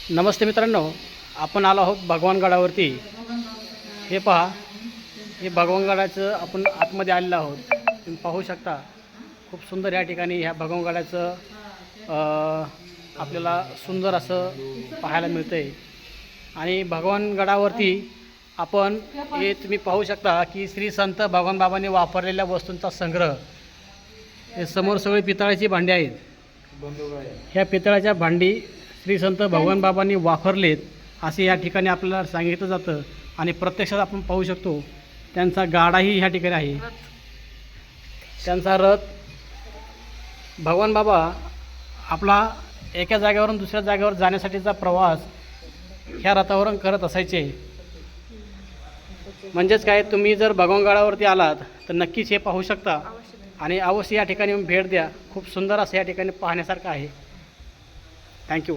नमस्ते मित्रांनो, आपण आलो आहोत भगवानगडावरती। हे पहा, हे भगवानगडाचं आपण आतमध्ये आलेलो आहोत। तुम्ही पाहू शकता, खूप सुंदर या ठिकाणी ह्या भगवानगडाचं आपल्याला सुंदर असं पाहायला मिळतंय। आणि भगवानगडावरती आपण हे तुम्ही पाहू शकता की श्री संत भगवान बाबांनी वापरलेल्या वस्तूंचा संग्रह। हे समोर सगळे पितळाची भांडी आहेत। ह्या पितळाच्या भांडी श्री संत भगवान बाबांनी वापरलेत असे या ठिकाणी आपल्याला सांगितलं जातं। आणि प्रत्यक्षात आपण पाहू शकतो त्यांचा गाडाही ह्या ठिकाणी आहे, त्यांचा रथ। भगवान बाबा आपला एका जागेवरून दुसऱ्या जागेवर जाण्यासाठीचा प्रवास ह्या रथावरून करत असायचे। म्हणजेच काय, तुम्ही जर भगवानगडावरती आलात तर नक्कीच हे पाहू शकता आणि अवश्य या ठिकाणी भेट द्या। खूप सुंदर असं या ठिकाणी पाहण्यासारखं आहे। थँक्यू।